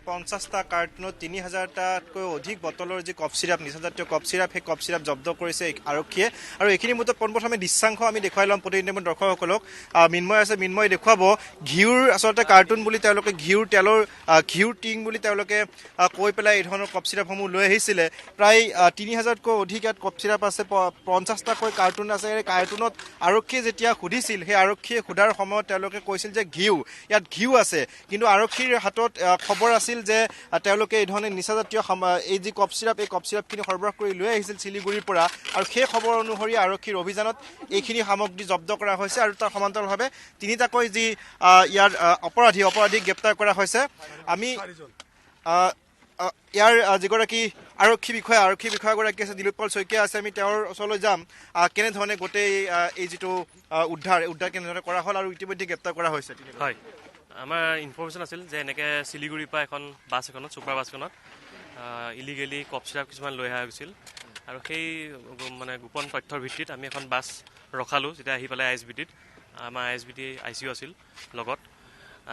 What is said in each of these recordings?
50টা কাৰ্টুনত 3000টাতকৈ অধিক বটলৰ যি কফ চিৰাপ নিচাজাতীয় কফ চিৰাপ সেই কফ চিৰাপ জব্দ কৰিছে আৰক্ষীয়ে আৰু এইখিনি মতে পোনপ্ৰথমে দৃশ্যাংশ আমি দেখুৱাই ল'ম প্ৰতিনিধি দৰ্শকসকলক মিন্ময় আছে মিন্ময় দেখুৱাব ঘিউৰ আচলতে কাৰ্টুন বুলি তেওঁলোকে ঘিউৰ তেলৰ ঘিউৰ টিং বুলি তেওঁলোকে কৈ পেলাই এই ধৰণৰ কফ চিৰাপসমূহ লৈ আহিছিলে প্ৰায় 3000তকৈ অধিক ইয়াত কফ চিৰাপ আছে 50টাকৈ কাৰ্টুন আছে এই কাৰ্টুনত আৰক্ষীয়ে যেতিয়া সুধিছিল সেই আৰক্ষীয়ে সোধাৰ সময়ত তেওঁলোকে কৈছিল যে ইয়াত ঘিউ আছে কিন্তু আৰক্ষীৰ হাতত খবৰ আছিল যে তেওঁলোকে এই ধৰণে নিচাজাতীয় এই যি কফ চিৰাপ এই কফ চিৰাপখিনি সৰবৰাহ কৰি লৈ আহিছিল শিলিগুৰিৰ পৰা আৰু সেই খবৰ অনুসৰি আৰক্ষীৰ অভিযানত এইখিনি সামগ্ৰী জব্দ কৰা হৈছে আৰু তাৰ সমান্তৰালভাৱে তিনিটাকৈ যি ইয়াৰ অপৰাধীক গ্ৰেপ্তাৰ কৰা হৈছে আমি ইয়াৰ যিগৰাকী আৰক্ষী বিষয়াগৰাকী আছে দিলীপপাল শইকীয়া আছে আমি তেওঁৰ ওচৰলৈ যাম কেনেধৰণে গোটেই এই যিটো উদ্ধাৰ কেনেধৰণে কৰা হ'ল আৰু ইতিমধ্যে গ্ৰেপ্তাৰ কৰা হৈছে হয় আমাৰ ইনফৰমেশ্যন আছিল যে এনেকৈ শিলিগুৰিৰ পৰা এখন বাছ এখনত ছুপাৰ বাছখনত ইলিগেলি কফ চিৰাপ কিছুমান লৈ অহা হৈছিল আৰু সেই মানে গোপন তথ্যৰ ভিত্তিত আমি এখন বাছ ৰখালোঁ যেতিয়া আহি পেলাই ISBTত আমাৰ ISBT ICU আছিল লগত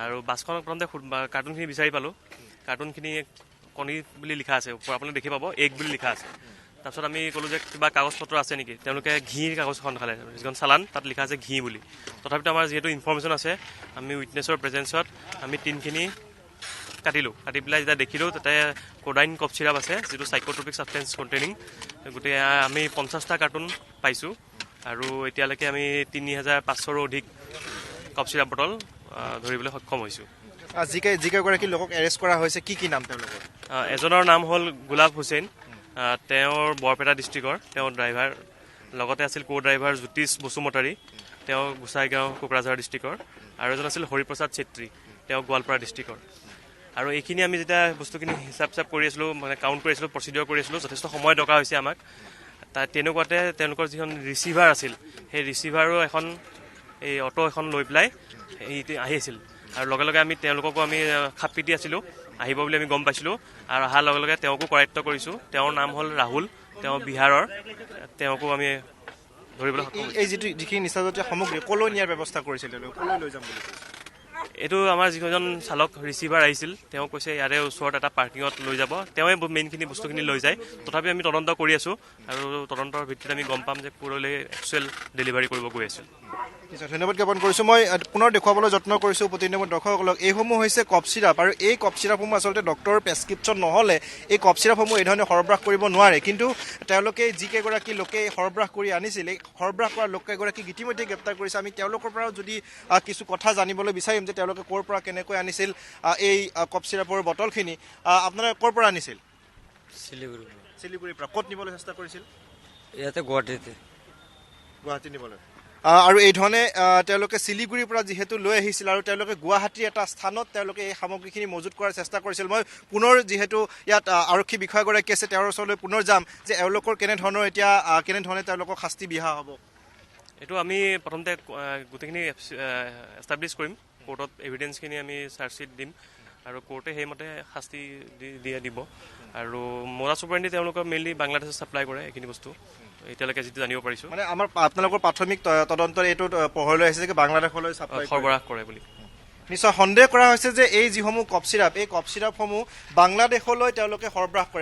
আৰু বাছখনত প্ৰথমতে কাৰ্টুনখিনি বিচাৰি পালোঁ কাৰ্টুনখিনি কণী বুলি লিখা আছে আপোনালোকে দেখি পাব এগ বুলি লিখা আছে তাৰপিছত আমি ক'লোঁ যে কিবা কাগজ পত্ৰ আছে নেকি তেওঁলোকে ঘিৰ কাগজ এখন খালে যিখন চালান তাত লিখা আছে ঘি বুলি তথাপিতো আমাৰ যিহেতু ইনফৰমেশ্যন আছে আমি উইটনেছৰ প্ৰেজেঞ্চত আমি টিনখিনি কাটি পেলাই যেতিয়া দেখিলোঁ তাতে কোডাইন কফ চিৰাপ আছে যিটো চাইক'ট্ৰপিক ছাবষ্টেঞ্চ কণ্টেইনিং গোটেই আমি 50টা কাৰ্টুন পাইছোঁ আৰু এতিয়ালৈকে আমি 3500ৰো অধিক কফ চিৰাপ বটল ধৰিবলৈ সক্ষম হৈছোঁ যিকেইগৰাকী লোকক এৰেষ্ট কৰা হৈছে কি নাম তেওঁলোকৰ এজনৰ নাম হ'ল গোলাপ হুছেইন তেওঁৰ বৰপেটা ডিষ্ট্ৰিক্টৰ তেওঁ ড্ৰাইভাৰ লগতে আছিল কো ড্ৰাইভাৰ জ্যোতিষ বসুমতাৰী তেওঁ গোসাইগাঁও কোকৰাঝাৰ ডিষ্ট্ৰিক্টৰ আৰু এজন আছিল হৰিপ্ৰসাদ চেত্ৰী তেওঁ গোৱালপাৰা ডিষ্ট্ৰিক্টৰ আৰু এইখিনি আমি যেতিয়া বস্তুখিনি হিচাপ কৰি আছিলোঁ মানে কাউণ্ট কৰি আছিলোঁ প্ৰচিডিঅ'ৰ কৰি আছিলোঁ যথেষ্ট সময় দৰকাৰ হৈছে আমাক তাত তেনেকুৱাতে তেওঁলোকৰ যিখন ৰিচিভাৰ আছিল সেই ৰিচিভাৰো এখন এই অটো এখন লৈ পেলাই আহিছিল আৰু লগে লগে আমি তেওঁলোককো আমি খাপ পিটি আছিলোঁ আহিব বুলি আমি গম পাইছিলোঁ আৰু অহাৰ লগে লগে তেওঁকো কৰায়ত্ব কৰিছোঁ তেওঁৰ নাম হ'ল ৰাহুল তেওঁ বিহাৰৰ তেওঁকো আমি ধৰিবলৈ সক্ষম এই যিখিনি নিচাজাতীয় সামগ্ৰী ক'লৈ নিয়াৰ ব্যৱস্থা কৰিছিল ক'লৈ লৈ যাম বুলি এইটো আমাৰ যিজন চালক ৰিচিভাৰ আহিছিল তেওঁ কৈছে ইয়াৰে ওচৰত এটা পাৰ্কিঙত লৈ যাব তেওঁৱে মেইনখিনি বস্তুখিনি লৈ যায় তথাপি আমি তদন্ত কৰি আছোঁ আৰু তদন্তৰ ভিত্তিত আমি গম পাম যে ক'লৈ একচুৱেল ডেলিভাৰী কৰিব গৈ আছিল ধন্যবাদ জ্ঞাপন কৰিছোঁ মই পুনৰ দেখুৱাবলৈ যত্ন কৰিছোঁ প্ৰতিনিধি দৰ্শকসকলক এইসমূহ হৈছে কফ চিৰাপ আৰু এই কফ চিৰাপসমূহ আচলতে ডক্টৰৰ প্ৰেছক্ৰিপশ্যন নহ'লে এই কফ চিৰাপসমূহ এই ধৰণে সৰবৰাহ কৰিব নোৱাৰে কিন্তু তেওঁলোকে যিকেইগৰাকী লোকে সৰবৰাহ কৰি আনিছিল এই সৰবৰাহ কৰা লোককেইগৰাকীক ইতিমধ্যে গ্ৰেপ্তাৰ কৰিছে আমি তেওঁলোকৰ পৰাও যদি কিছু কথা জানিবলৈ বিচাৰিম যে তেওঁলোকে ক'ৰ পৰা কেনেকৈ আনিছিল এই কফ চিৰাপৰ বটলখিনি আপোনালোকে ক'ৰ পৰা আনিছিল শিলিগুৰিৰ পৰা ক'ত নিবলৈ চেষ্টা কৰিছিল ইয়াতে গুৱাহাটী নিবলৈ আৰু এই ধৰণে তেওঁলোকে শিলিগুৰিৰ পৰা যিহেতু লৈ আহিছিল আৰু তেওঁলোকে গুৱাহাটীৰ এটা স্থানত তেওঁলোকে এই সামগ্ৰীখিনি মজুত কৰাৰ চেষ্টা কৰিছিল মই পুনৰ যিহেতু ইয়াত আৰক্ষী বিষয়াগৰাকী আছে তেওঁৰ ওচৰলৈ পুনৰ যাম যে এওঁলোকৰ কেনেধৰণে তেওঁলোকক শাস্তি বিহা হ'ব এইটো আমি প্ৰথমতে গোটেইখিনি এষ্টাব্লিছ কৰিম কোৰ্টত এভিডেঞ্চখিনি আমি চাৰ্জশ্বীট দিম আৰু কোৰ্টে সেইমতে শাস্তি দিব আৰু মৰা চুপাৰিণ্ডি তেওঁলোকৰ মেইনলি বাংলাদেশত ছাপ্লাই কৰে এইখিনি বস্তু এতিয়ালৈকে যিটো জানিব পাৰিছোঁ মানে আমাৰ আপোনালোকৰ প্ৰাথমিক তদন্তৰ এইটো পোহৰলৈ আহিছে যে বাংলাদেশলৈ সৰবৰাহ কৰে বুলি নিশ্চয় সন্দেহ কৰা হৈছে যে এই যিসমূহ কফ চিৰাপ এই কফ চিৰাপসমূহ বাংলাদেশলৈ তেওঁলোকে সৰবৰাহ কৰে